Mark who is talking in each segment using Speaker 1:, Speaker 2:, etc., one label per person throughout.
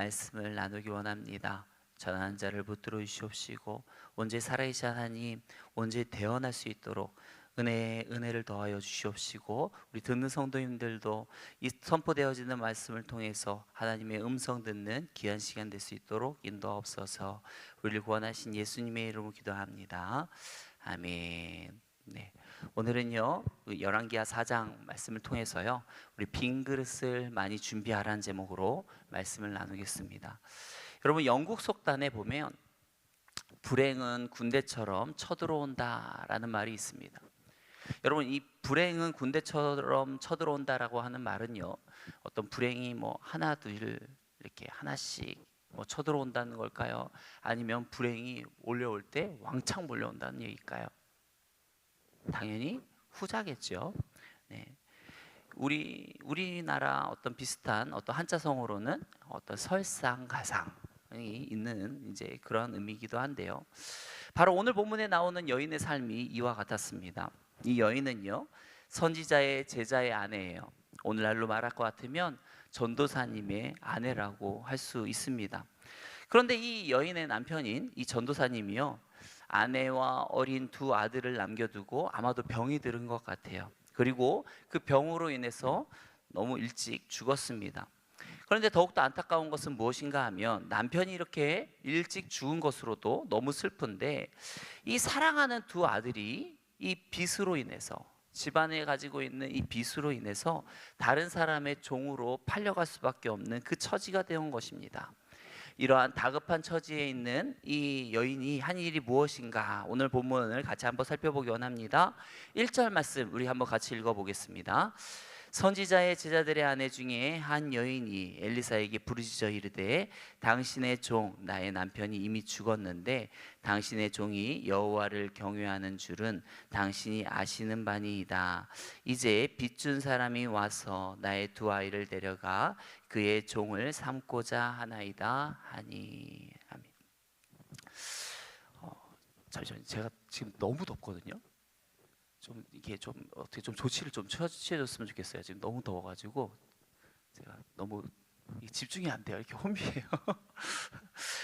Speaker 1: 말씀을 나누기 원합니다. 전하는 자를 붙들어 주시옵시고 온전히 살아계신 하나님, 온전히 대언할 수 있도록 은혜를 더하여 주시옵시고, 우리 듣는 성도님들도 이 선포되어지는 말씀을 통해서 하나님의 음성 듣는 귀한 시간 될 수 있도록 인도하옵소서. 우리를 구원하신 예수님의 이름으로 기도합니다. 아멘. 네, 오늘은요 열왕기하 4장 말씀을 통해서요 우리 빈 그릇을 많이 준비하라는 제목으로 말씀을 나누겠습니다. 여러분, 영국 속단에 보면 불행은 군대처럼 쳐들어온다라는 말이 있습니다. 여러분, 이 불행은 군대처럼 쳐들어온다라고 하는 말은요, 어떤 불행이 뭐 하나 둘 이렇게 하나씩 뭐 쳐들어온다는 걸까요? 아니면 불행이 몰려올 때 왕창 몰려온다는 얘기일까요? 당연히 후자겠죠. 네. 우리나라 어떤 비슷한 어떤 한자성어로는 어떤 설상가상이 있는 이제 그런 의미이기도 한데요. 바로 오늘 본문에 나오는 여인의 삶이 이와 같았습니다. 이 여인은요, 선지자의 제자의 아내예요. 오늘날로 말할 것 같으면 전도사님의 아내라고 할 수 있습니다. 그런데 이 여인의 남편인 이 전도사님이요, 아내와 어린 두 아들을 남겨두고 아마도 병이 들은 것 같아요. 그리고 그 병으로 인해서 너무 일찍 죽었습니다. 그런데 더욱더 안타까운 것은 무엇인가 하면, 남편이 이렇게 일찍 죽은 것으로도 너무 슬픈데, 이 사랑하는 두 아들이 이 빚으로 인해서, 집안에 가지고 있는 이 빚으로 인해서 다른 사람의 종으로 팔려갈 수밖에 없는 그 처지가 되온 것입니다. 이러한 다급한 처지에 있는 이 여인이 한 일이 무엇인가, 오늘 본문을 같이 한번 살펴보기 원합니다. 1절 말씀 우리 한번 같이 읽어보겠습니다. 선지자의 제자들의 아내 중에 한 여인이 엘리사에게 부르짖어 이르되, 당신의 종 나의 남편이 이미 죽었는데 당신의 종이 여호와를 경외하는 줄은 당신이 아시는 바니이다. 이제 빚준 사람이 와서 나의 두 아이를 데려가 그의 종을 삼고자 하나이다 하니. 아멘. 잠시만요, 제가 지금 너무 덥거든요. 좀 이게 좀 어떻게 좀 조치를 좀 취해줬으면 좋겠어요. 지금 너무 더워가지고 제가 너무 집중이 안 돼요. 이렇게 혼미해요.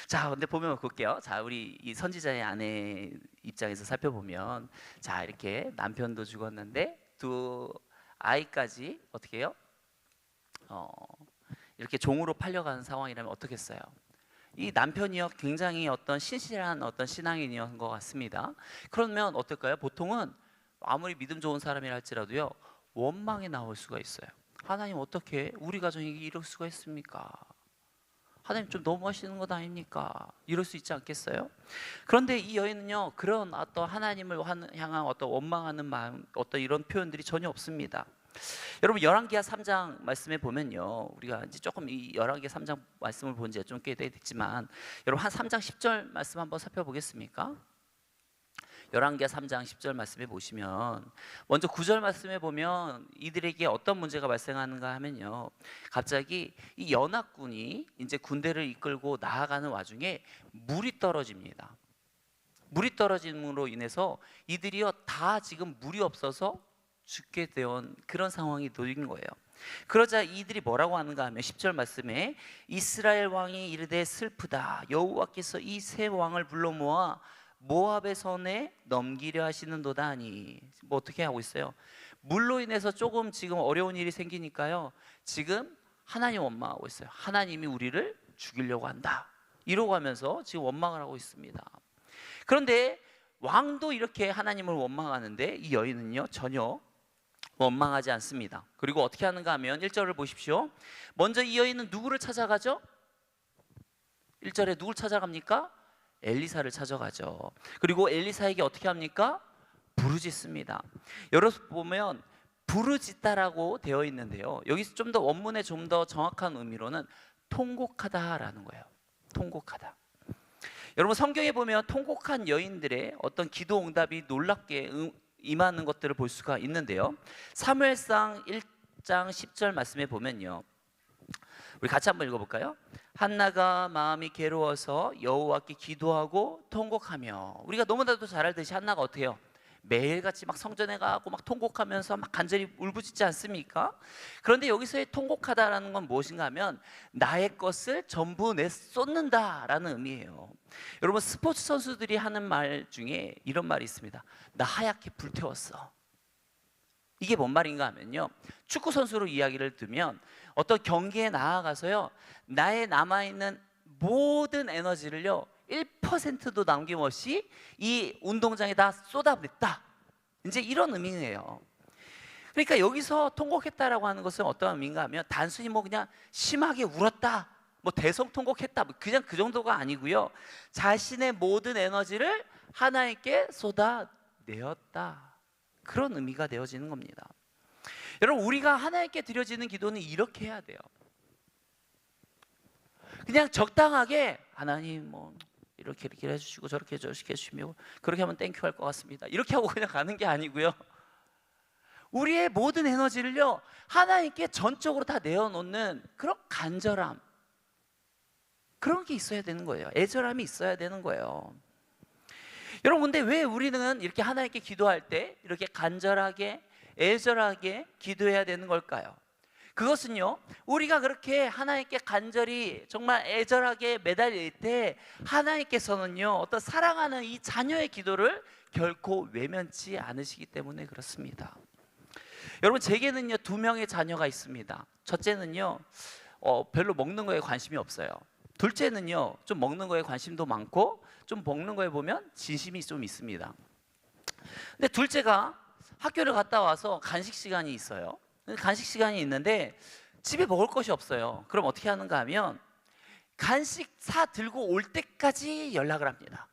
Speaker 1: 자, 근데 보면 볼게요. 자, 우리 이 선지자의 아내 입장에서 살펴보면, 자, 이렇게 남편도 죽었는데 두 아이까지 어떻게 해요? 이렇게 종으로 팔려가는 상황이라면 어떻겠어요? 이 남편이요, 굉장히 어떤 신실한 어떤 신앙인이었던 것 같습니다. 그러면 어떨까요? 보통은 아무리 믿음 좋은 사람이라 할지라도요, 원망이 나올 수가 있어요. 하나님, 어떻게 우리 가정이 이럴 수가 있습니까? 하나님, 좀 너무 하시는 것 아닙니까? 이럴 수 있지 않겠어요? 그런데 이 여인은요, 그런 어떤 하나님을 향한 어떤 원망하는 마음, 어떤 이런 표현들이 전혀 없습니다. 여러분, 열왕기하 3장 말씀에 보면요, 우리가 이제 조금 이 열왕기하 3장 말씀을 본 지 좀 꽤 됐지만, 여러분 한 3장 10절 말씀 한번 살펴보겠습니까? 열왕기하 3장 10절 말씀에 보시면, 먼저 9절 말씀에 보면 이들에게 어떤 문제가 발생하는가 하면요, 갑자기 이 연합군이 이제 군대를 이끌고 나아가는 와중에 물이 떨어집니다. 물이 떨어짐으로 인해서 이들이요 다 지금 물이 없어서 죽게 된 그런 상황이 놓인 거예요. 그러자 이들이 뭐라고 하는가 하면 10절 말씀에, 이스라엘 왕이 이르되 슬프다. 여호와께서 이 세 왕을 불러 모아 모압의 손에 넘기려 하시는도다 하니. 뭐 어떻게 하고 있어요? 물로 인해서 조금 지금 어려운 일이 생기니까요, 지금 하나님 원망하고 있어요. 하나님이 우리를 죽이려고 한다, 이러고 하면서 지금 원망을 하고 있습니다. 그런데 왕도 이렇게 하나님을 원망하는데 이 여인은요 전혀 원망하지 않습니다. 그리고 어떻게 하는가 하면 1절을 보십시오. 먼저 이 여인은 누구를 찾아가죠? 1절에 누굴 찾아갑니까? 엘리사를 찾아가죠. 그리고 엘리사에게 어떻게 합니까? 부르짖습니다. 여러분 보면 부르짖다라고 되어 있는데요, 여기서 좀 더 원문의 좀 더 정확한 의미로는 통곡하다라는 거예요. 통곡하다. 여러분, 성경에 보면 통곡한 여인들의 어떤 기도 응답이 놀랍게 임하는 것들을 볼 수가 있는데요, 사무엘상 1장 10절 말씀에 보면요, 우리 같이 한번 읽어볼까요? 한나가 마음이 괴로워서 여호와께 기도하고 통곡하며. 우리가 너무나도 잘 알듯이 한나가 어떻게 해요? 매일같이 막 성전에 가고 막 통곡하면서 막 간절히 울부짖지 않습니까? 그런데 여기서의 통곡하다라는 건 무엇인가 하면 나의 것을 전부 내쏟는다라는 의미예요. 여러분, 스포츠 선수들이 하는 말 중에 이런 말이 있습니다. 나 하얗게 불태웠어. 이게 뭔 말인가 하면요, 축구 선수로 이야기를 들면 어떤 경기에 나아가서요, 나의 남아있는 모든 에너지를요 1%도 남김없이 이 운동장에 다 쏟아냈다, 이제 이런 의미예요. 그러니까 여기서 통곡했다라고 하는 것은 어떤 의미인가 하면 단순히 뭐 그냥 심하게 울었다, 뭐 대성통곡했다, 그냥 그 정도가 아니고요, 자신의 모든 에너지를 하나님께 쏟아내었다, 그런 의미가 되어지는 겁니다. 여러분, 우리가 하나님께 드려지는 기도는 이렇게 해야 돼요. 그냥 적당하게 하나님 뭐 이렇게 해주시고 저렇게 해주시면 그렇게 하면 땡큐 할 것 같습니다, 이렇게 하고 그냥 가는 게 아니고요, 우리의 모든 에너지를요 하나님께 전적으로 다 내어놓는 그런 간절함, 그런 게 있어야 되는 거예요. 애절함이 있어야 되는 거예요. 여러분, 근데 왜 우리는 이렇게 하나님께 기도할 때 이렇게 간절하게 애절하게 기도해야 되는 걸까요? 그것은요, 우리가 그렇게 하나님께 간절히 정말 애절하게 매달릴 때 하나님께서는요 어떤 사랑하는 이 자녀의 기도를 결코 외면치 않으시기 때문에 그렇습니다. 여러분, 제게는요 2명의 자녀가 있습니다. 첫째는요 별로 먹는 거에 관심이 없어요. 둘째는요 좀 먹는 거에 관심도 많고 좀 먹는 거에 보면 진심이 좀 있습니다. 근데 둘째가 학교를 갔다 와서 간식 시간이 있어요. 간식 시간이 있는데 집에 먹을 것이 없어요. 그럼 어떻게 하는가 하면 간식 사 들고 올 때까지 연락을 합니다.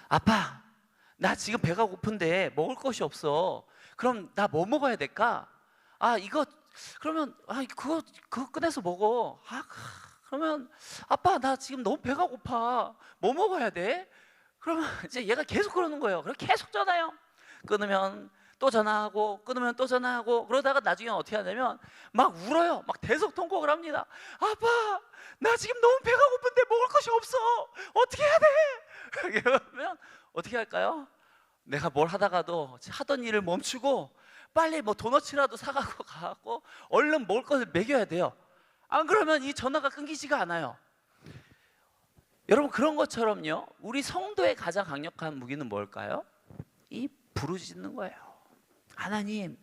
Speaker 1: 아빠, 나 지금 배가 고픈데 먹을 것이 없어. 그럼 나 뭐 먹어야 될까? 이거 그러면 그거 꺼내서 먹어. 그러면 아빠, 나 지금 너무 배가 고파. 뭐 먹어야 돼? 그러면 이제 얘가 계속 그러는 거예요. 그럼 계속 전화해요. 끊으면 또 전화하고, 끊으면 또 전화하고, 그러다가 나중에 어떻게 하냐면 막 울어요. 막 대성통곡을 합니다. 아빠, 나 지금 너무 배가 고픈데 먹을 것이 없어. 어떻게 해야 돼? 그러면 어떻게 할까요? 내가 뭘 하다가도 하던 일을 멈추고 빨리 뭐 도너츠라도 사가고 가고 얼른 먹을 것을 먹여야 돼요. 안 그러면 이 전화가 끊기지가 않아요. 여러분, 그런 것처럼요, 우리 성도의 가장 강력한 무기는 뭘까요? 이 부르짖는 거예요. 하나님,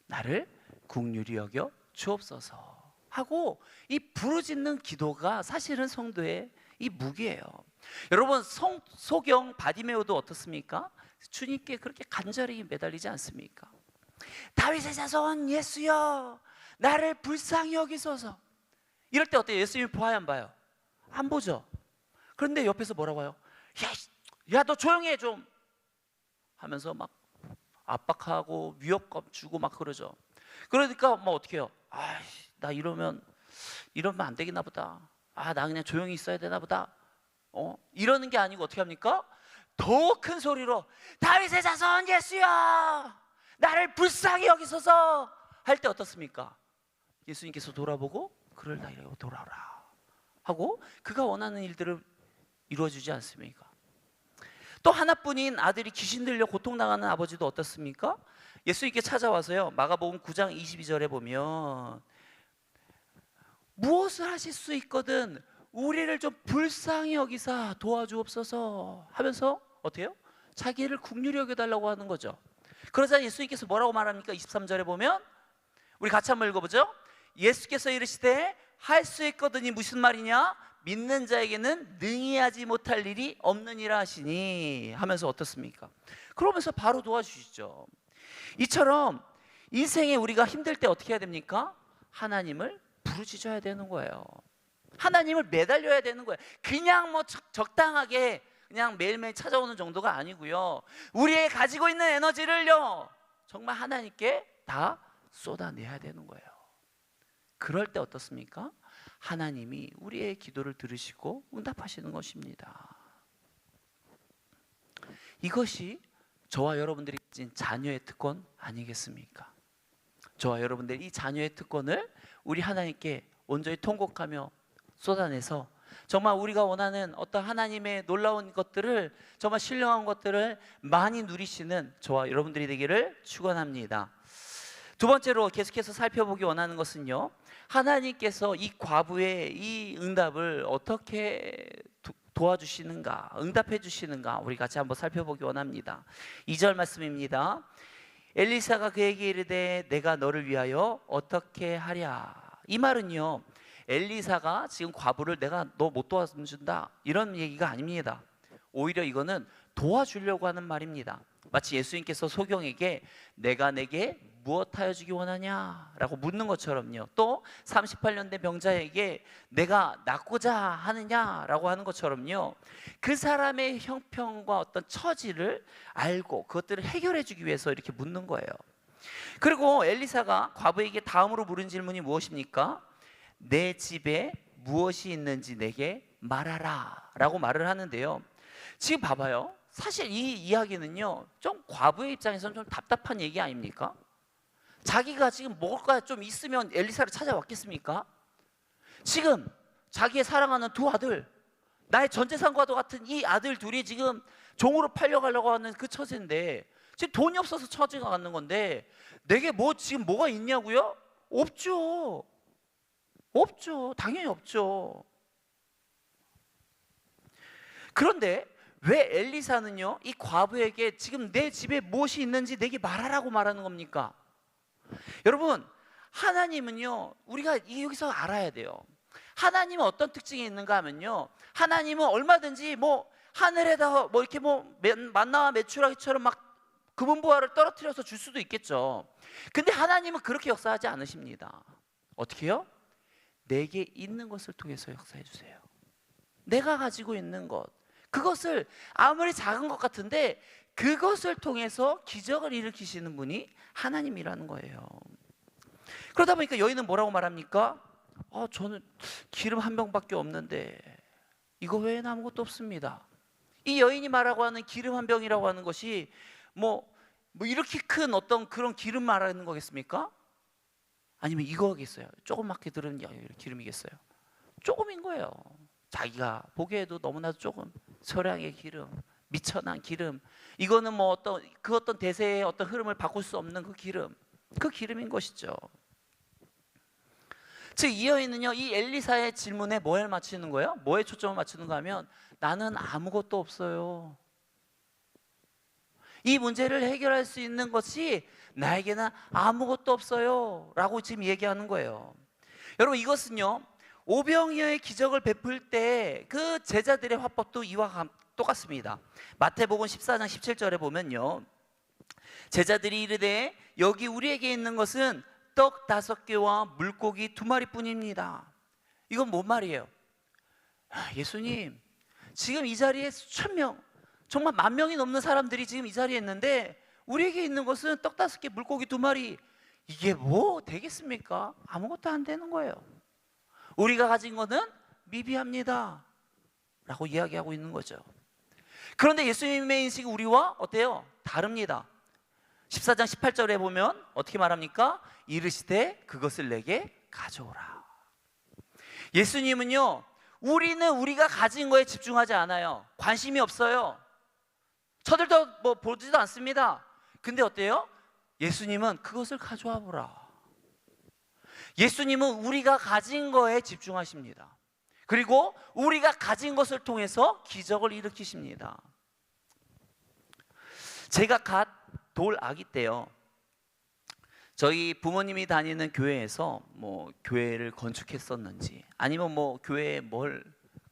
Speaker 1: 나를 긍휼히 여겨 주옵소서 하고, 이 부르짖는 기도가 사실은 성도의 이 무기예요. 여러분, 소경 바디메오도 어떻습니까? 주님께 그렇게 간절히 매달리지 않습니까? 다윗의 자손 예수여, 나를 불쌍히 여기소서. 이럴 때 어때요? 예수님이 봐야 안 봐요? 안 보죠. 그런데 옆에서 뭐라고 해요? 야, 너 조용히 해 좀 하면서 막 압박하고 위협감 주고 막 그러죠. 그러니까 뭐 어떻게 해요? 나 이러면 안 되겠나 보다. 나 그냥 조용히 있어야 되나 보다. 이러는 게 아니고 어떻게 합니까? 더 큰 소리로 다윗의 자손 예수여, 나를 불쌍히 여기소서 할 때 어떻습니까? 예수님께서 돌아보고 그를 다 이러고 돌아오라 하고 그가 원하는 일들을 이루어주지 않습니까? 또 하나뿐인 아들이 귀신 들려 고통당하는 아버지도 어떻습니까? 예수님께 찾아와서요, 마가복음 9장 22절에 보면 무엇을 하실 수 있거든 우리를 좀 불쌍히 여기사 도와주옵소서 하면서 어떻게 해요? 자기를 긍휼히 여겨달라고 하는 거죠. 그러자 예수님께서 뭐라고 말합니까? 23절에 보면 우리 같이 한번 읽어보죠. 예수께서 이르시되 할 수 있거든이 무슨 말이냐? 믿는 자에게는 능히 하지 못할 일이 없느니라 하시니 하면서 어떻습니까? 그러면서 바로 도와주시죠. 이처럼 인생에 우리가 힘들 때 어떻게 해야 됩니까? 하나님을 부르짖어야 되는 거예요. 하나님을 매달려야 되는 거예요. 그냥 뭐 적당하게 그냥 매일매일 찾아오는 정도가 아니고요, 우리의 가지고 있는 에너지를요 정말 하나님께 다 쏟아내야 되는 거예요. 그럴 때 어떻습니까? 하나님이 우리의 기도를 들으시고 응답하시는 것입니다. 이것이 저와 여러분들이 가진 자녀의 특권 아니겠습니까? 저와 여러분들이 이 자녀의 특권을 우리 하나님께 온전히 통곡하며 쏟아내서 정말 우리가 원하는 어떤 하나님의 놀라운 것들을, 정말 신령한 것들을 많이 누리시는 저와 여러분들이 되기를 축원합니다. 두 번째로 계속해서 살펴보기 원하는 것은요, 하나님께서 이 과부의 이 응답을 어떻게 도와주시는가, 응답해 주시는가, 우리 같이 한번 살펴보기 원합니다. 2절 말씀입니다. 엘리사가 그에게 이르되 내가 너를 위하여 어떻게 하랴. 이 말은요, 엘리사가 지금 과부를 내가 너 못 도와준다 이런 얘기가 아닙니다. 오히려 이거는 도와주려고 하는 말입니다. 마치 예수님께서 소경에게 내가 내게 무엇하여 주기 원하냐 라고 묻는 것처럼요, 또 38년 된 병자에게 내가 낫고자 하느냐 라고 하는 것처럼요, 그 사람의 형편과 어떤 처지를 알고 그것들을 해결해 주기 위해서 이렇게 묻는 거예요. 그리고 엘리사가 과부에게 다음으로 물은 질문이 무엇입니까? 내 집에 무엇이 있는지 내게 말하라 라고 말을 하는데요, 지금 봐봐요. 사실 이 이야기는요, 좀 과부의 입장에서는 좀 답답한 얘기 아닙니까? 자기가 지금 뭐가 좀 있으면 엘리사를 찾아왔겠습니까? 지금 자기의 사랑하는 두 아들, 나의 전 재산과도 같은 이 아들 둘이 지금 종으로 팔려가려고 하는 그 처지인데, 지금 돈이 없어서 처지가 갖는 건데 내게 뭐 지금 뭐가 있냐고요? 없죠. 없죠. 당연히 없죠. 그런데 왜 엘리사는요, 이 과부에게 지금 내 집에 무엇이 있는지 내게 말하라고 말하는 겁니까? 여러분, 하나님은요, 우리가 여기서 알아야 돼요. 하나님은 어떤 특징이 있는가 하면요, 하나님은 얼마든지 뭐 하늘에다 뭐 이렇게 뭐 만나와 메추라기처럼 막 금은보화를 떨어뜨려서 줄 수도 있겠죠. 근데 하나님은 그렇게 역사하지 않으십니다. 어떻게 해요? 내게 있는 것을 통해서 역사해 주세요. 내가 가지고 있는 것, 그것을 아무리 작은 것 같은데 그것을 통해서 기적을 일으키시는 분이 하나님이라는 거예요. 그러다 보니까 여인은 뭐라고 말합니까? 저는 기름 한 병밖에 없는데 이거 외에는 아무것도 없습니다. 이 여인이 말하고 하는 기름 한 병이라고 하는 것이 뭐 이렇게 큰 어떤 그런 기름 말하는 거겠습니까? 아니면 이거겠어요? 조그맣게 들은 기름이겠어요? 조금인 거예요. 자기가 보기에도 너무나도 조금, 소량의 기름, 미천한 기름, 이거는 뭐 어떤 대세의 어떤 흐름을 바꿀 수 없는 그 기름인 것이죠. 즉 이 여인은요, 이 엘리사의 질문에 뭐에 맞추는 거예요? 뭐에 초점을 맞추는가 하면, 나는 아무것도 없어요. 이 문제를 해결할 수 있는 것이 나에게는 아무것도 없어요 라고 지금 얘기하는 거예요. 여러분, 이것은요, 오병이어의 기적을 베풀 때 그 제자들의 화법도 이와 똑같습니다. 마태복음 14장 17절에 보면요, 제자들이 이르되 여기 우리에게 있는 것은 떡 5개와 물고기 2마리뿐입니다. 이건 뭔 말이에요? 예수님, 지금 이 자리에 수천 명, 정말 10,000명이 넘는 사람들이 지금 이 자리에 있는데 우리에게 있는 것은 떡 5개, 물고기 2마리, 이게 뭐 되겠습니까? 아무것도 안 되는 거예요. 우리가 가진 것은 미비합니다 라고 이야기하고 있는 거죠. 그런데 예수님의 인식이 우리와 어때요? 다릅니다. 14장 18절에 보면 어떻게 말합니까? 이르시되 그것을 내게 가져오라. 예수님은요, 우리는 우리가 가진 거에 집중하지 않아요. 관심이 없어요. 저들도 뭐 보지도 않습니다. 근데 어때요? 예수님은 그것을 가져와 보라. 예수님은 우리가 가진 거에 집중하십니다. 그리고 우리가 가진 것을 통해서 기적을 일으키십니다. 제가 갓 돌 아기 때요, 저희 부모님이 다니는 교회에서 뭐 교회를 건축했었는지, 아니면 뭐 교회에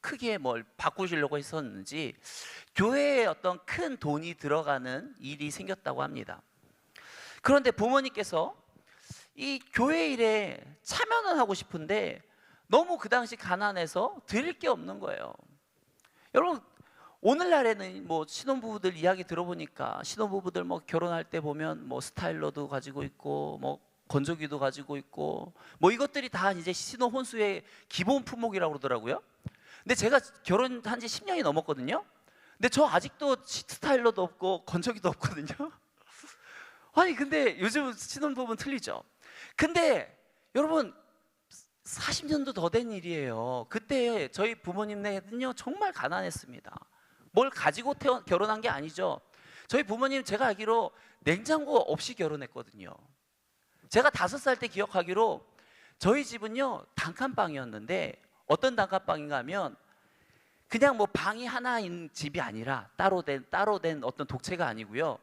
Speaker 1: 크게 뭘 바꾸시려고 했었는지, 교회에 어떤 큰 돈이 들어가는 일이 생겼다고 합니다. 그런데 부모님께서 이 교회 일에 참여는 하고 싶은데 너무 그 당시 가난해서 드릴 게 없는 거예요. 여러분, 오늘날에는 뭐 신혼부부들 이야기 들어보니까 신혼부부들 뭐 결혼할 때 보면 뭐 스타일러도 가지고 있고 뭐 건조기도 가지고 있고 뭐 이것들이 다 이제 신혼 혼수의 기본 품목이라고 그러더라고요. 근데 제가 결혼한 지 10년이 넘었거든요. 근데 저 아직도 스타일러도 없고 건조기도 없거든요. 아니 근데 요즘 신혼부부는 틀리죠. 근데 여러분, 40년도 더 된 일이에요. 그때 저희 부모님네는요 정말 가난했습니다. 뭘 가지고 결혼한 게 아니죠. 저희 부모님 제가 알기로 냉장고 없이 결혼했거든요. 제가 5살 때 기억하기로 저희 집은요 단칸방이었는데, 어떤 단칸방인가 하면 그냥 뭐 방이 하나인 집이 아니라 따로 된 어떤 독채가 아니고요,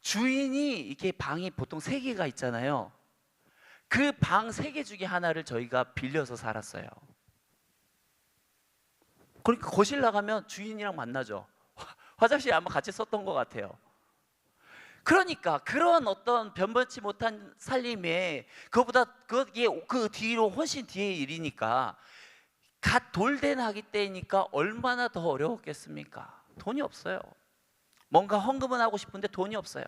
Speaker 1: 주인이 이렇게 방이 보통 3개가 있잖아요. 그 방 3개 중에 하나를 저희가 빌려서 살았어요. 그러니까 거실 나가면 주인이랑 만나죠. 화장실 아마 같이 썼던 것 같아요. 그러니까 그런 어떤 변변치 못한 살림에, 그거보다 그 뒤로 훨씬 뒤의 일이니까, 갓 돌된 아기 때니까 얼마나 더 어려웠겠습니까? 돈이 없어요. 뭔가 헌금은 하고 싶은데 돈이 없어요.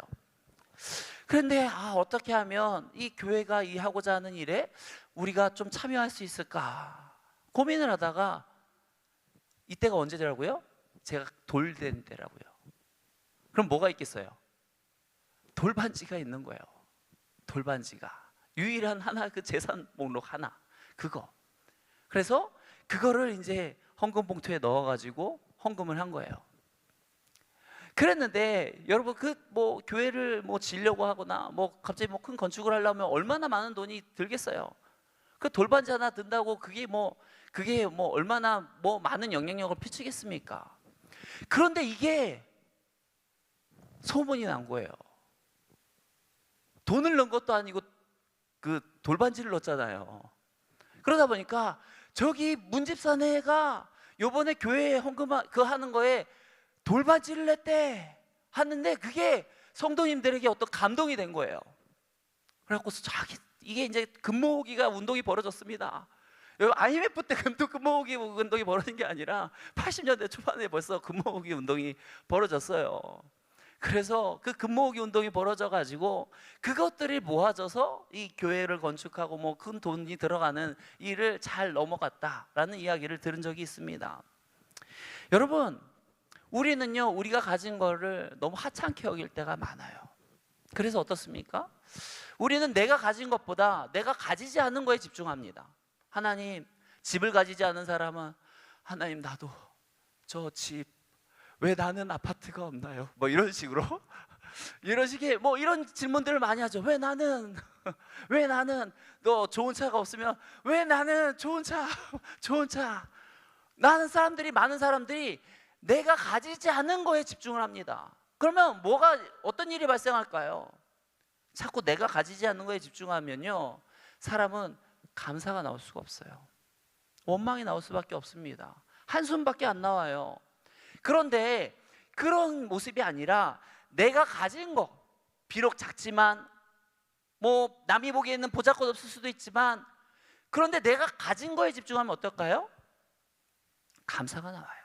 Speaker 1: 그런데 어떻게 하면 이 교회가 이 하고자 하는 일에 우리가 좀 참여할 수 있을까 고민을 하다가, 이때가 언제더라고요? 제가 돌된 때라고요. 그럼 뭐가 있겠어요? 돌반지가 있는 거예요. 돌반지가 유일한 하나, 그 재산 목록 하나, 그거. 그래서 그거를 이제 헌금 봉투에 넣어가지고 헌금을 한 거예요. 그랬는데 여러분, 교회를 지려고 하거나 갑자기 큰 건축을 하려면 얼마나 많은 돈이 들겠어요. 그 돌반지 하나 든다고 그게 얼마나 많은 영향력을 미치겠습니까? 그런데 이게 소문이 난 거예요. 돈을 넣은 것도 아니고 그 돌반지를 넣었잖아요. 그러다 보니까 저기 문집사네가 요번에 교회에 헌금 하는 거에 돌반지를 냈대 하는데, 그게 성도님들에게 어떤 감동이 된 거예요. 그래갖고 이게 이제 금모으기가 운동이 벌어졌습니다. IMF 때 금모으기 운동이 벌어진 게 아니라 80년대 초반에 벌써 금모으기 운동이 벌어졌어요. 그래서 그 금모으기 운동이 벌어져 가지고 그것들이 모아져서 이 교회를 건축하고 큰 돈이 들어가는 일을 잘 넘어갔다라는 이야기를 들은 적이 있습니다. 여러분, 우리는요 우리가 가진 거를 너무 하찮게 여길 때가 많아요. 그래서 어떻습니까? 우리는 내가 가진 것보다 내가 가지지 않은 거에 집중합니다. 하나님, 집을 가지지 않은 사람은 하나님, 나도 저 집, 왜 나는 아파트가 없나요? 이런 식으로 이런 식의 이런 질문들을 많이 하죠. 왜 나는 왜 나는 너 좋은 차가 없으면 왜 나는 좋은 차 많은 사람들이 내가 가지지 않은 거에 집중을 합니다. 그러면 어떤 일이 발생할까요? 자꾸 내가 가지지 않는 거에 집중하면요 사람은 감사가 나올 수가 없어요. 원망이 나올 수밖에 없습니다. 한숨밖에 안 나와요. 그런데 그런 모습이 아니라 내가 가진 거, 비록 작지만 남이 보기에는 보잘것없을 수도 있지만, 그런데 내가 가진 거에 집중하면 어떨까요? 감사가 나와요.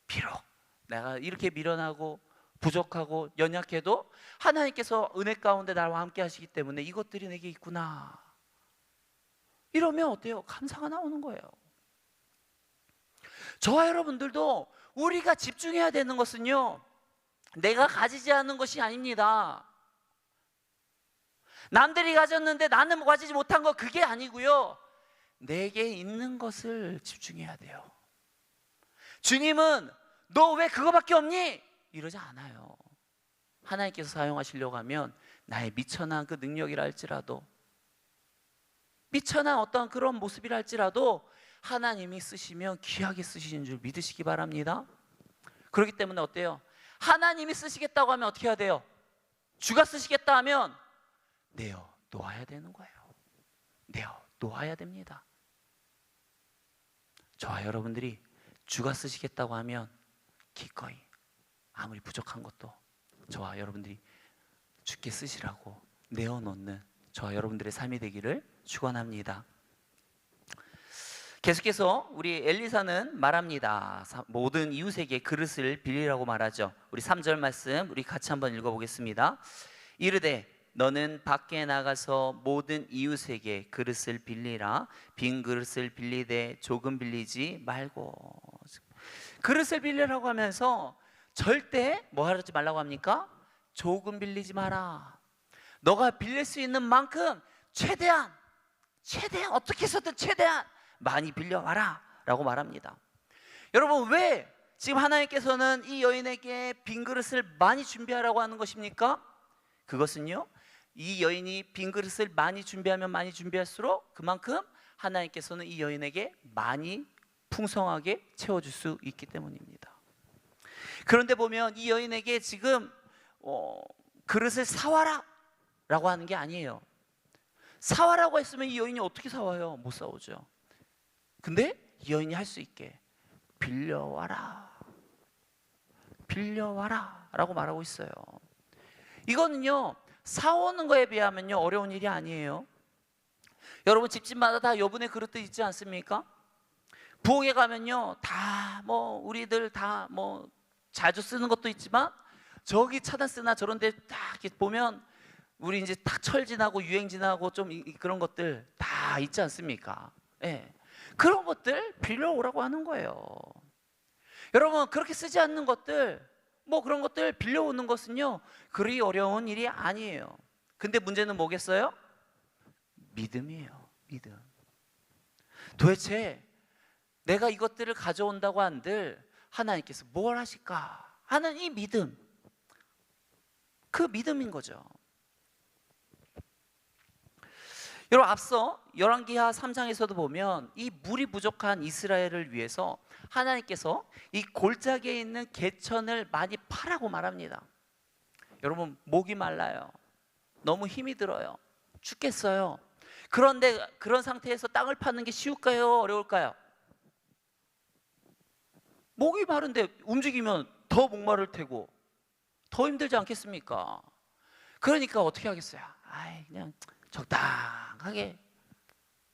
Speaker 1: 비록 내가 이렇게 미련하고 부족하고 연약해도 하나님께서 은혜 가운데 나와 함께 하시기 때문에 이것들이 내게 있구나, 이러면 어때요? 감사가 나오는 거예요. 저와 여러분들도 우리가 집중해야 되는 것은요 내가 가지지 않은 것이 아닙니다. 남들이 가졌는데 나는 가지지 못한 거, 그게 아니고요, 내게 있는 것을 집중해야 돼요. 주님은 너 왜 그거밖에 없니? 이러지 않아요. 하나님께서 사용하시려고 하면 나의 미천한 그 능력이라 할지라도, 미천한 어떤 그런 모습이라 할지라도 하나님이 쓰시면 귀하게 쓰시는 줄 믿으시기 바랍니다. 그렇기 때문에 어때요? 하나님이 쓰시겠다고 하면 어떻게 해야 돼요? 주가 쓰시겠다 하면 내어 놓아야 되는 거예요. 내어 놓아야 됩니다. 저와 여러분들이 주가 쓰시겠다고 하면 기꺼이 아무리 부족한 것도 저와 여러분들이 주께 쓰시라고 내어놓는 저와 여러분들의 삶이 되기를 축원합니다. 계속해서 우리 엘리사는 말합니다. 모든 이웃에게 그릇을 빌리라고 말하죠. 우리 3절 말씀 우리 같이 한번 읽어보겠습니다. 이르되 너는 밖에 나가서 모든 이웃에게 그릇을 빌리라. 빈 그릇을 빌리되 조금 빌리지 말고. 그릇을 빌리라고 하면서 절대 뭐 하지 말라고 합니까? 조금 빌리지 마라. 너가 빌릴 수 있는 만큼 최대한 최대한 어떻게 해서든 최대한 많이 빌려와라 라고 말합니다. 여러분, 왜 지금 하나님께서는 이 여인에게 빈 그릇을 많이 준비하라고 하는 것입니까? 그것은요, 이 여인이 빈 그릇을 많이 준비하면 많이 준비할수록 그만큼 하나님께서는 이 여인에게 많이 풍성하게 채워줄 수 있기 때문입니다. 그런데 보면 이 여인에게 지금 그릇을 사와라 라고 하는 게 아니에요. 사와라고 했으면 이 여인이 어떻게 사와요? 못 사오죠. 근데 이 여인이 할 수 있게 빌려와라, 빌려와라 라고 말하고 있어요. 이거는요, 사오는 거에 비하면요 어려운 일이 아니에요. 여러분, 집집마다 다 여분의 그릇도 있지 않습니까? 부엌에 가면요 다 뭐 우리들 다 뭐 자주 쓰는 것도 있지만 저기 차단스나 저런 데 딱 보면 우리 이제 딱 철 지나고 유행 지나고 좀 그런 것들 다 있지 않습니까? 예. 그런 것들 빌려오라고 하는 거예요. 여러분, 그렇게 쓰지 않는 것들, 뭐 그런 것들 빌려오는 것은요 그리 어려운 일이 아니에요. 근데 문제는 뭐겠어요? 믿음이에요. 믿음. 도대체 내가 이것들을 가져온다고 한들 하나님께서 뭘 하실까 하는 이 믿음, 그 믿음인 거죠. 여러분, 앞서 열왕기하 3장에서도 보면 이 물이 부족한 이스라엘을 위해서 하나님께서 이 골짜기에 있는 개천을 많이 파라고 말합니다. 여러분, 목이 말라요. 너무 힘이 들어요. 죽겠어요. 그런데 그런 상태에서 땅을 파는 게 쉬울까요? 어려울까요? 목이 마른데 움직이면 더 목마를 테고 더 힘들지 않겠습니까? 그러니까 어떻게 하겠어요? 그냥 적당하게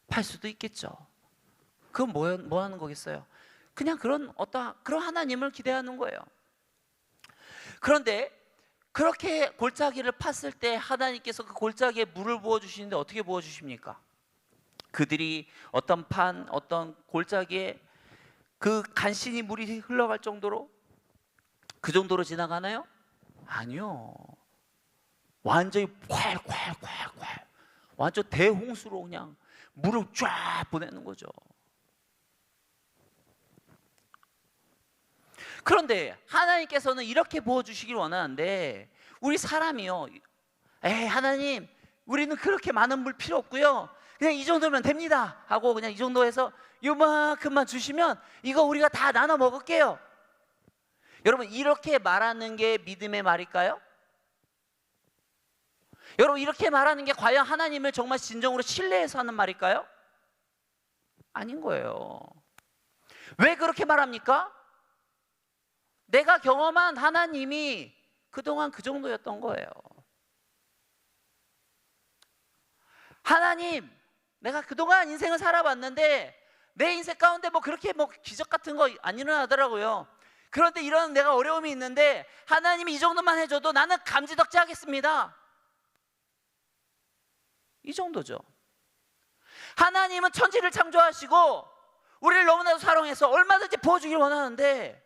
Speaker 1: 팔 수도 있겠죠. 그건 뭐 하는 거겠어요? 그냥 그런 하나님을 기대하는 거예요. 그런데 그렇게 골짜기를 팠을 때 하나님께서 그 골짜기에 물을 부어주시는데 어떻게 부어주십니까? 그들이 어떤 골짜기에 그 간신히 물이 흘러갈 정도로, 그 정도로 지나가나요? 아니요. 완전히 콸콸콸콸 완전 대홍수로 그냥 물을 쫙 보내는 거죠. 그런데 하나님께서는 이렇게 부어주시길 원하는데 우리 사람이요, 하나님, 우리는 그렇게 많은 물 필요 없고요, 그냥 이 정도면 됩니다 하고 그냥 이 정도 해서 요만큼만 주시면 이거 우리가 다 나눠 먹을게요. 여러분, 이렇게 말하는 게 믿음의 말일까요? 여러분, 이렇게 말하는 게 과연 하나님을 정말 진정으로 신뢰해서 하는 말일까요? 아닌 거예요. 왜 그렇게 말합니까? 내가 경험한 하나님이 그동안 그 정도였던 거예요. 하나님, 내가 그동안 인생을 살아봤는데 내 인생 가운데 그렇게 기적 같은 거 안 일어나더라고요. 그런데 이런 내가 어려움이 있는데 하나님이 이 정도만 해줘도 나는 감지덕지 하겠습니다. 이 정도죠. 하나님은 천지를 창조하시고 우리를 너무나도 사랑해서 얼마든지 부어주길 원하는데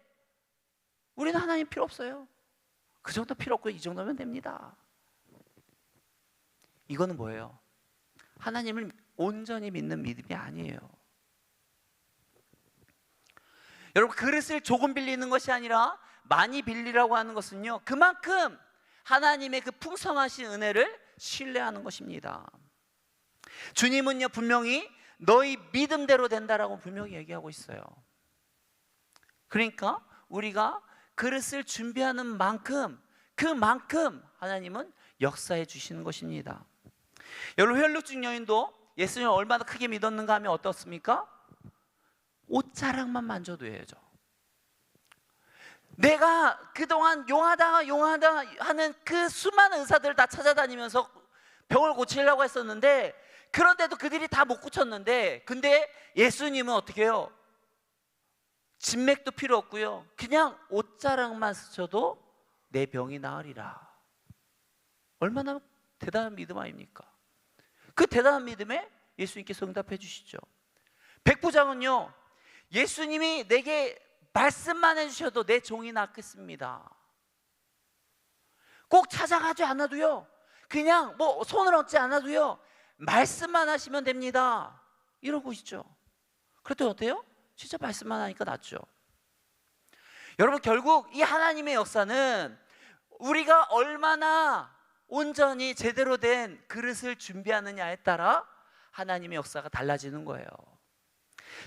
Speaker 1: 우리는 하나님 필요 없어요. 그 정도 필요 없고 이 정도면 됩니다. 이거는 뭐예요? 하나님을 온전히 믿는 믿음이 아니에요. 여러분, 그릇을 조금 빌리는 것이 아니라 많이 빌리라고 하는 것은요 그만큼 하나님의 그 풍성하신 은혜를 신뢰하는 것입니다. 주님은요 분명히 너희 믿음대로 된다라고 분명히 얘기하고 있어요. 그러니까 우리가 그릇을 준비하는 만큼 그만큼 하나님은 역사해 주시는 것입니다. 여러분, 혈루증 여인도 예수님을 얼마나 크게 믿었는가 하면 어떻습니까? 옷자락만 만져도 해야죠. 내가 그동안 용하다 하는 그 수많은 의사들 다 찾아다니면서 병을 고치려고 했었는데 그런데도 그들이 다 못 고쳤는데, 근데 예수님은 어떻게 해요? 진맥도 필요 없고요, 그냥 옷자락만 스쳐도 내 병이 나으리라. 얼마나 대단한 믿음 아닙니까? 그 대단한 믿음에 예수님께서 응답해 주시죠. 백부장은요, 예수님이 내게 말씀만 해주셔도 내 종이 낫겠습니다. 꼭 찾아가지 않아도요, 그냥 손을 얹지 않아도요, 말씀만 하시면 됩니다. 이러고 있죠. 그랬더니 어때요? 진짜 말씀만 하니까 낫죠. 여러분, 결국 이 하나님의 역사는 우리가 얼마나 온전히 제대로 된 그릇을 준비하느냐에 따라 하나님의 역사가 달라지는 거예요.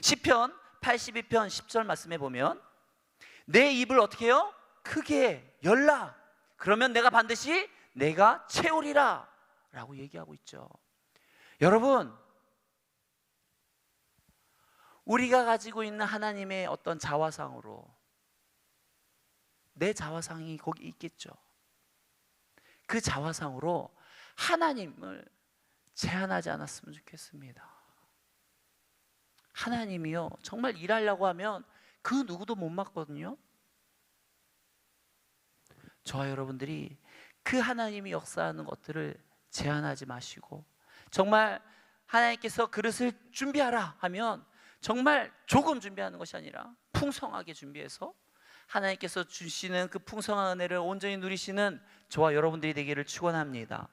Speaker 1: 시편 82편 10절 말씀해 보면 내 입을 어떻게 해요? 크게 열라. 그러면 내가 반드시 내가 채우리라 라고 얘기하고 있죠. 여러분, 우리가 가지고 있는 하나님의 어떤 자화상으로 내 자화상이 거기 있겠죠. 그 자화상으로 하나님을 제한하지 않았으면 좋겠습니다. 하나님이요, 정말 일하려고 하면 그 누구도 못 막거든요. 저와 여러분들이 그 하나님이 역사하는 것들을 제한하지 마시고, 정말 하나님께서 그릇을 준비하라 하면 정말 조금 준비하는 것이 아니라 풍성하게 준비해서 하나님께서 주시는 그 풍성한 은혜를 온전히 누리시는 저와 여러분들이 되기를 축원합니다.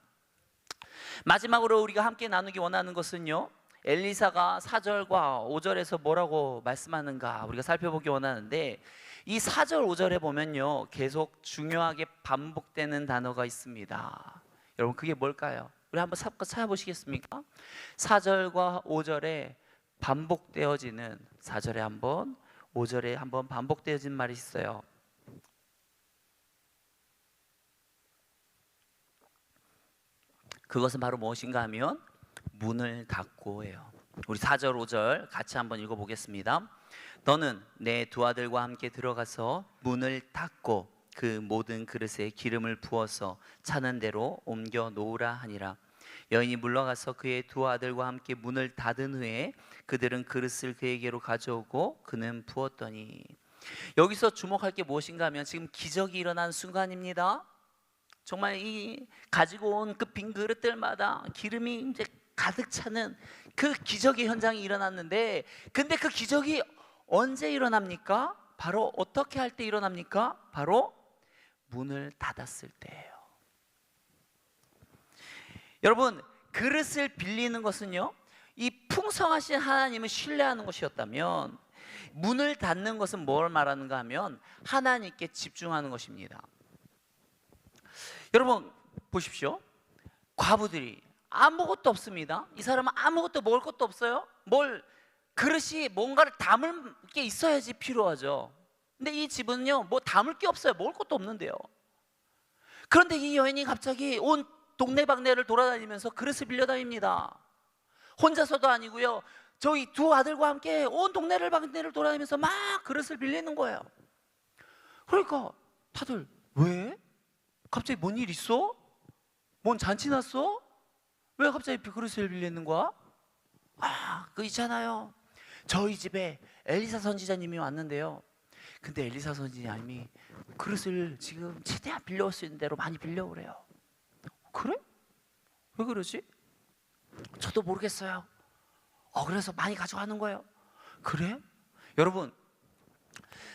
Speaker 1: 마지막으로 우리가 함께 나누기 원하는 것은요, 엘리사가 4절과 5절에서 뭐라고 말씀하는가 우리가 살펴보기 원하는데, 이 4절 5절에 보면요 계속 중요하게 반복되는 단어가 있습니다. 여러분, 그게 뭘까요? 우리 한번 찾아보시겠습니까? 4절과 5절에 반복되어지는, 4절에 한번 5절에 한번 반복되어진 말이 있어요. 그것은 바로 무엇인가 하면 문을 닫고예요. 우리 4절 5절 같이 한번 읽어보겠습니다. 너는 내 두 아들과 함께 들어가서 문을 닫고 그 모든 그릇에 기름을 부어서 차는 대로 옮겨 놓으라 하니라. 여인이 물러가서 그의 두 아들과 함께 문을 닫은 후에 그들은 그릇을 그에게로 가져오고 그는 부었더니, 여기서 주목할 게 무엇인가 하면 지금 기적이 일어난 순간입니다. 정말 이 가지고 온 그 빈 그릇들마다 기름이 이제 가득 차는 그 기적의 현장이 일어났는데, 근데 그 기적이 언제 일어납니까? 바로 어떻게 할 때 일어납니까? 바로 문을 닫았을 때예요. 여러분, 그릇을 빌리는 것은요, 이 풍성하신 하나님을 신뢰하는 것이었다면, 문을 닫는 것은 뭘 말하는가 하면 하나님께 집중하는 것입니다. 여러분 보십시오. 과부들이 아무것도 없습니다. 이 사람은 아무것도 먹을 것도 없어요. 그릇이 뭔가를 담을 게 있어야지 필요하죠. 근데 이 집은요, 뭐 담을 게 없어요. 먹을 것도 없는데요. 그런데 이 여인이 갑자기 온 동네방네를 돌아다니면서 그릇을 빌려다닙니다. 혼자서도 아니고요, 저희 두 아들과 함께 온 동네방네를 돌아다니면서 막 그릇을 빌리는 거예요. 그러니까 다들 왜? 갑자기 뭔 일 있어? 뭔 잔치 났어? 왜 갑자기 그릇을 빌리는 거야? 그거 있잖아요, 저희 집에 엘리사 선지자님이 왔는데요, 근데 엘리사 선지자님이 그릇을 지금 최대한 빌려올 수 있는 대로 많이 빌려오래요. 그래? 왜 그러지? 저도 모르겠어요. 그래서 많이 가져가는 거예요. 그래? 여러분,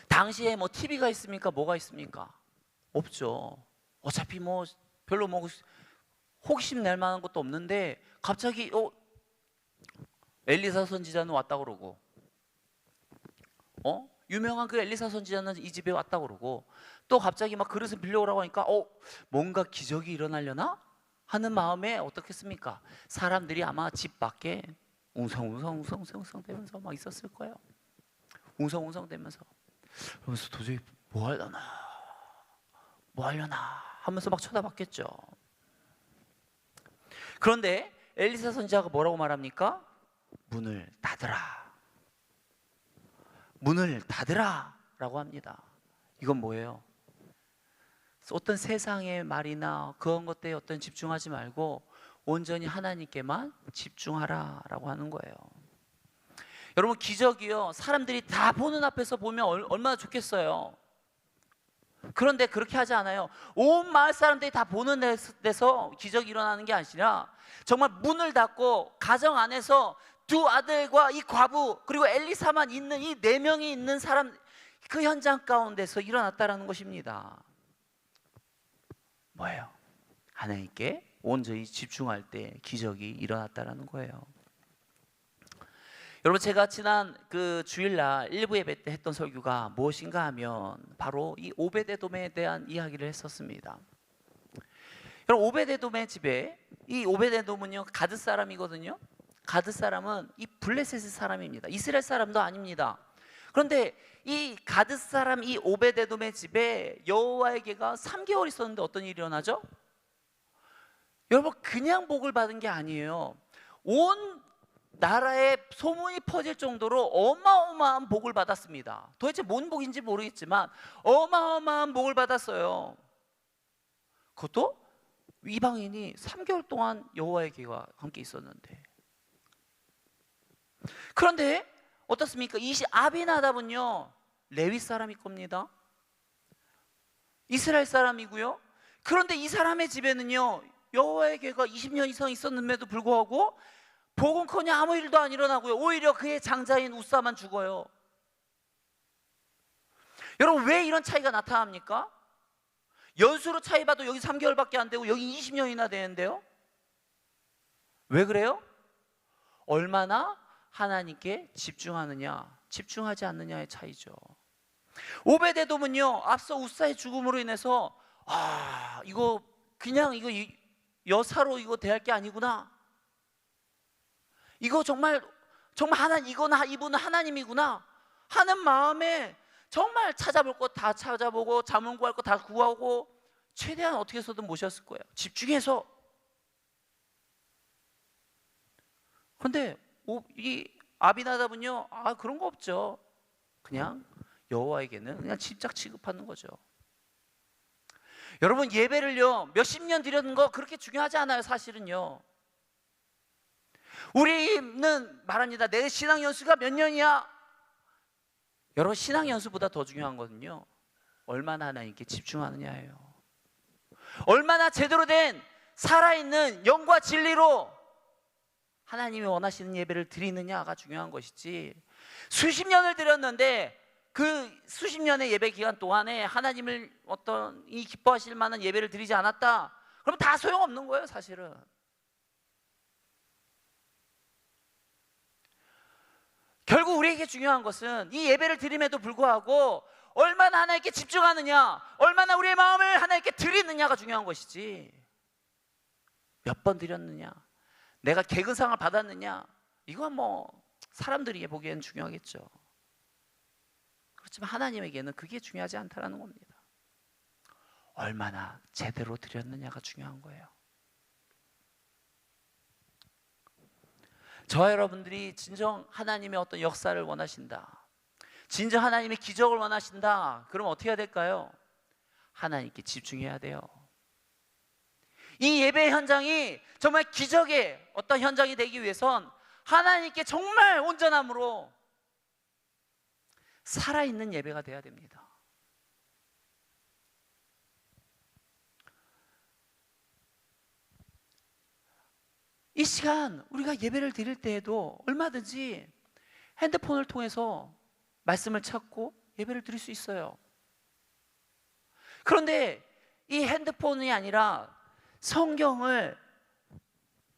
Speaker 1: 당시에 뭐 TV가 있습니까? 뭐가 있습니까? 없죠. 어차피 뭐 별로 뭐 호기심 낼 만한 것도 없는데 갑자기 엘리사 선지자는 왔다 그러고, 유명한 그 엘리사 선지자는 이 집에 왔다 그러고, 또 갑자기 막 그릇을 빌려오라고 하니까 뭔가 기적이 일어나려나 하는 마음에 어떻겠습니까? 사람들이 아마 집 밖에 웅성웅성 되면서 막 있었을 거예요. 웅성웅성 되면서, 그러면서 도저히 뭐 하려나 하면서 막 쳐다봤겠죠. 그런데 엘리사 선지자가 뭐라고 말합니까? 문을 닫으라. 문을 닫으라 라고 합니다. 이건 뭐예요? 어떤 세상의 말이나 그런 것들에 어떤 집중하지 말고 온전히 하나님께만 집중하라 라고 하는 거예요. 여러분, 기적이요, 사람들이 다 보는 앞에서 보면 얼마나 좋겠어요. 그런데 그렇게 하지 않아요. 온 마을 사람들이 다 보는 데서 기적이 일어나는 게 아니라 정말 문을 닫고 가정 안에서 두 아들과 이 과부 그리고 엘리사만 있는 이 4명이 있는 사람, 그 현장 가운데서 일어났다라는 것입니다. 뭐예요? 하나님께 온전히 집중할 때 기적이 일어났다라는 거예요. 여러분, 제가 지난 그 주일날 일부 예배 때 했던 설교가 무엇인가 하면 바로 이 오베데돔에 대한 이야기를 했었습니다. 여러분, 오베데돔의 집에, 이 오베데돔은요 가드 사람이거든요. 가드 사람은 이 블레셋 사람입니다. 이스라엘 사람도 아닙니다. 그런데 이 가드 사람 이 오베데돔의 집에 여호와의 개가 3개월 있었는데 어떤 일이 일어나죠? 여러분, 그냥 복을 받은 게 아니에요. 온 나라에 소문이 퍼질 정도로 어마어마한 복을 받았습니다. 도대체 뭔 복인지 모르겠지만 어마어마한 복을 받았어요. 그것도 이방인이 3개월 동안 여호와의 개와 함께 있었는데. 그런데 어떻습니까? 이 아비나답은요 레위 사람일 겁니다. 이스라엘 사람이고요. 그런데 이 사람의 집에는요 여호와의 개가 20년 이상 있었는데도 불구하고 복은커녕 아무 일도 안 일어나고요. 오히려 그의 장자인 우사만 죽어요. 여러분, 왜 이런 차이가 나타납니까? 연수로 차이 봐도 여기 3개월밖에 안 되고 여기 20년이나 되는데요. 왜 그래요? 얼마나 하나님께 집중하느냐, 집중하지 않느냐의 차이죠. 오베데돔은요 앞서 우사의 죽음으로 인해서 이거 그냥 이거 여사로 이거 대할 게 아니구나, 이거 정말 하나님, 이분은 하나님이구나 하는 마음에 정말 찾아볼 거 다 찾아보고 자문 구할 거 다 구하고 최대한 어떻게 해서든 모셨을 거예요. 집중해서. 그런데 이 아비나답은요 그런 거 없죠. 그냥 여호와에게는 그냥 집착 취급하는 거죠. 여러분, 예배를요 몇십 년 드리는 거 그렇게 중요하지 않아요. 사실은요 우리는 말합니다. 내 신앙 연수가 몇 년이야? 여러분, 신앙 연수보다 더 중요한 거는요 얼마나 하나님께 집중하느냐예요. 얼마나 제대로 된 살아있는 영과 진리로 하나님이 원하시는 예배를 드리느냐가 중요한 것이지, 수십 년을 드렸는데 그 수십 년의 예배 기간 동안에 하나님을 어떤 이 기뻐하실 만한 예배를 드리지 않았다 그러면 다 소용없는 거예요. 사실은 결국 우리에게 중요한 것은 이 예배를 드림에도 불구하고 얼마나 하나님께 집중하느냐, 얼마나 우리의 마음을 하나님께 드리느냐가 중요한 것이지, 몇 번 드렸느냐, 내가 개근상을 받았느냐, 이건 뭐 사람들이 보기에는 중요하겠죠. 그렇지만 하나님에게는 그게 중요하지 않다는 겁니다. 얼마나 제대로 드렸느냐가 중요한 거예요. 저와 여러분들이 진정 하나님의 어떤 역사를 원하신다, 진정 하나님의 기적을 원하신다, 그럼 어떻게 해야 될까요? 하나님께 집중해야 돼요. 이 예배 현장이 정말 기적의 어떤 현장이 되기 위해선 하나님께 정말 온전함으로 살아있는 예배가 돼야 됩니다. 이 시간 우리가 예배를 드릴 때에도 얼마든지 핸드폰을 통해서 말씀을 찾고 예배를 드릴 수 있어요. 그런데 이 핸드폰이 아니라 성경을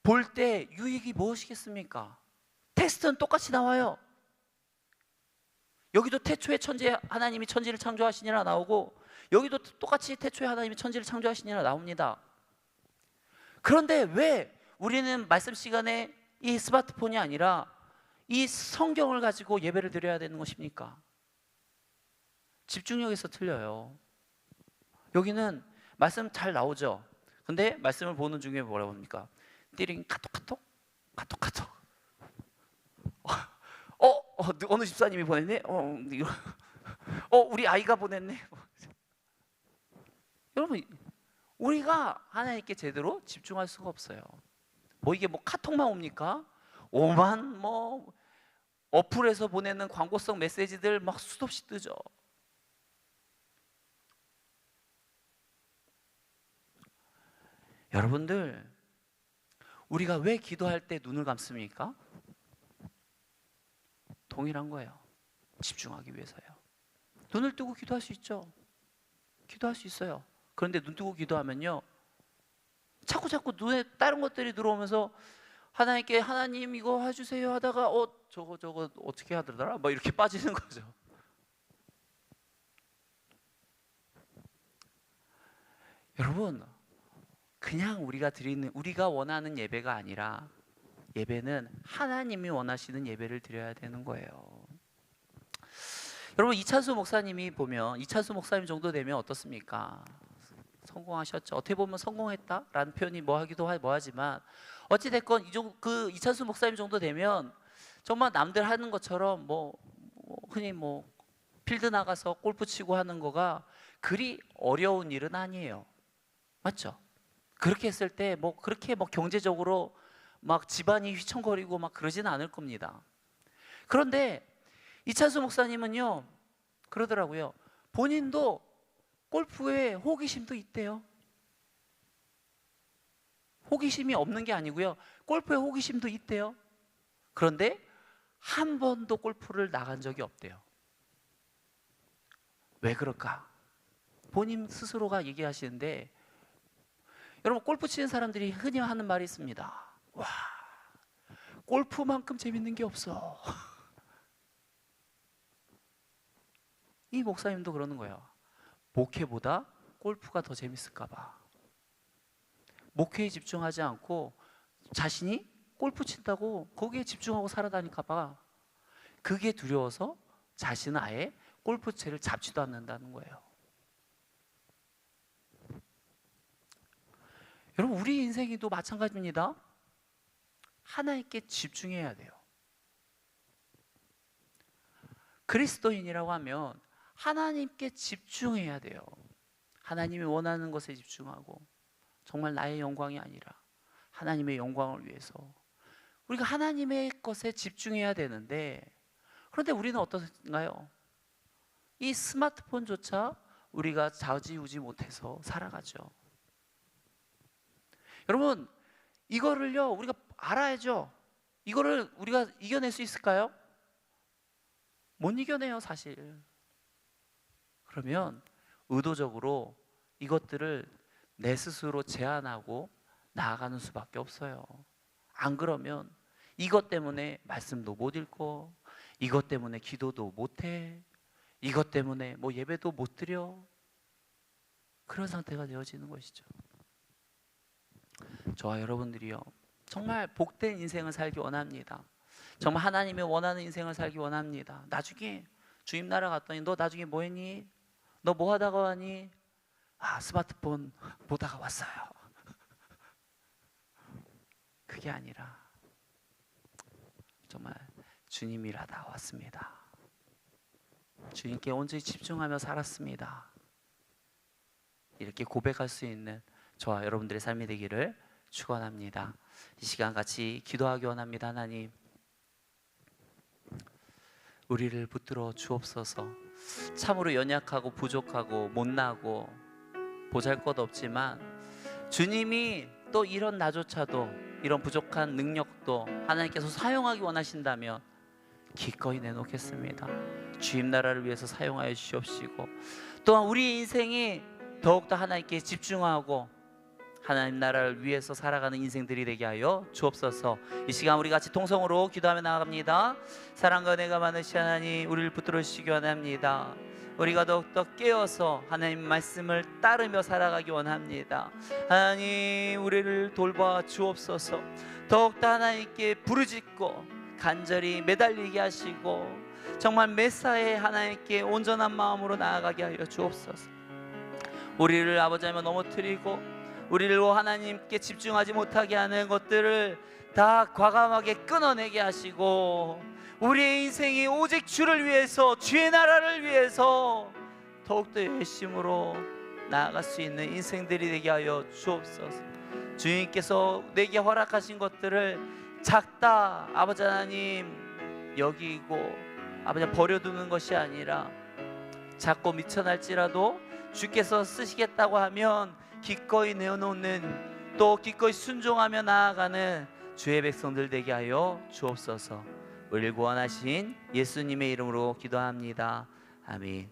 Speaker 1: 볼 때 유익이 무엇이겠습니까? 텍스트는 똑같이 나와요. 여기도 태초에 천지 하나님이 천지를 창조하시니라 나오고, 여기도 똑같이 태초에 하나님이 천지를 창조하시니라 나옵니다. 그런데 왜 우리는 말씀 시간에 이 스마트폰이 아니라 이 성경을 가지고 예배를 드려야 되는 것입니까? 집중력에서 틀려요. 여기는 말씀 잘 나오죠. 근데 말씀을 보는 중에 뭐라고 합니까? 띠링 카톡 어느 집사님이 보냈네? 우리 아이가 보냈네? 여러분, 우리가 하나님께 제대로 집중할 수가 없어요. 이게 카톡만 옵니까? 오만 어플에서 보내는 광고성 메시지들 수도 없이 뜨죠. 여러분들, 우리가 왜 기도할 때 눈을 감습니까? 동일한 거예요. 집중하기 위해서요. 눈을 뜨고 기도할 수 있죠. 기도할 수 있어요. 그런데 눈 뜨고 기도하면요 자꾸 눈에 다른 것들이 들어오면서 하나님께 하나님 이거 해주세요 하다가 저거 어떻게 하더라? 뭐 이렇게 빠지는 거죠. 여러분, 그냥 우리가 원하는 예배가 아니라 예배는 하나님이 원하시는 예배를 드려야 되는 거예요. 여러분, 이찬수 목사님이 보면 이찬수 목사님 정도 되면 어떻습니까? 성공하셨죠. 어떻게 보면 성공했다라는 표현이 뭐하기도 뭐하지만 어찌 됐건 그 이찬수 목사님 정도 되면 정말 남들 하는 것처럼 흔히 필드 나가서 골프 치고 하는 거가 그리 어려운 일은 아니에요. 맞죠? 그렇게 했을 때 그렇게 경제적으로 막 집안이 휘청거리고 막 그러지는 않을 겁니다. 그런데 이찬수 목사님은요 그러더라고요. 본인도 골프에 호기심도 있대요. 호기심이 없는 게 아니고요, 골프에 호기심도 있대요. 그런데 한 번도 골프를 나간 적이 없대요. 왜 그럴까? 본인 스스로가 얘기하시는데, 여러분, 골프 치는 사람들이 흔히 하는 말이 있습니다. 와, 골프만큼 재밌는 게 없어. 이 목사님도 그러는 거예요. 목회보다 골프가 더 재밌을까 봐. 목회에 집중하지 않고 자신이 골프 친다고 거기에 집중하고 살아다닐까 봐, 그게 두려워서 자신은 아예 골프채를 잡지도 않는다는 거예요. 여러분, 우리 인생에도 마찬가지입니다. 하나님께 집중해야 돼요. 그리스도인이라고 하면 하나님께 집중해야 돼요. 하나님이 원하는 것에 집중하고, 정말 나의 영광이 아니라 하나님의 영광을 위해서 우리가 하나님의 것에 집중해야 되는데, 그런데 우리는 어떤가요? 이 스마트폰조차 우리가 좌지우지 못해서 살아가죠. 여러분, 이거를요 우리가 알아야죠. 이거를 우리가 이겨낼 수 있을까요? 못 이겨내요, 사실. 그러면 의도적으로 이것들을 내 스스로 제한하고 나아가는 수밖에 없어요. 안 그러면 이것 때문에 말씀도 못 읽고, 이것 때문에 기도도 못해, 이것 때문에 예배도 못 드려, 그런 상태가 되어지는 것이죠. 저와 여러분들이요 정말 복된 인생을 살기 원합니다. 정말 하나님이 원하는 인생을 살기 원합니다. 나중에 주님 나라 갔더니 너 나중에 뭐 했니? 너 뭐 하다가 왔니? 스마트폰 보다가 왔어요. 그게 아니라 정말 주님 일하다 왔습니다. 주님께 온전히 집중하며 살았습니다. 이렇게 고백할 수 있는 저와 여러분들의 삶이 되기를 축원합니다. 이 시간 같이 기도하기 원합니다. 하나님, 우리를 붙들어 주옵소서. 참으로 연약하고 부족하고 못나고 보잘것없지만 주님이 또 이런 나조차도, 이런 부족한 능력도 하나님께서 사용하기 원하신다면 기꺼이 내놓겠습니다. 주님 나라를 위해서 사용하여 주시옵시고, 또한 우리 인생이 더욱더 하나님께 집중하고 하나님 나라를 위해서 살아가는 인생들이 되게 하여 주옵소서. 이 시간 우리 같이 통성으로 기도하며 나아갑니다. 사랑과 은혜가 많으신 하나님, 우리를 붙들어 주시기 원합니다. 우리가 더욱더 깨어서 하나님 말씀을 따르며 살아가기 원합니다. 하나님, 우리를 돌봐 주옵소서. 더욱더 하나님께 부르짖고 간절히 매달리게 하시고, 정말 매사에 하나님께 온전한 마음으로 나아가게 하여 주옵소서. 우리를 아버지 하며 넘어뜨리고 우리를 하나님께 집중하지 못하게 하는 것들을 다 과감하게 끊어내게 하시고, 우리의 인생이 오직 주를 위해서, 주의 나라를 위해서 더욱더 열심으로 나아갈 수 있는 인생들이 되게 하여 주옵소서. 주님께서 내게 허락하신 것들을 작다 아버지 하나님 여기고 아버지 버려두는 것이 아니라, 작고 미천할지라도 주께서 쓰시겠다고 하면 기꺼이 내어놓는, 또 기꺼이 순종하며 나아가는 주의 백성들 되게 하여 주옵소서. 우리를 구원하신 예수님의 이름으로 기도합니다. 아멘.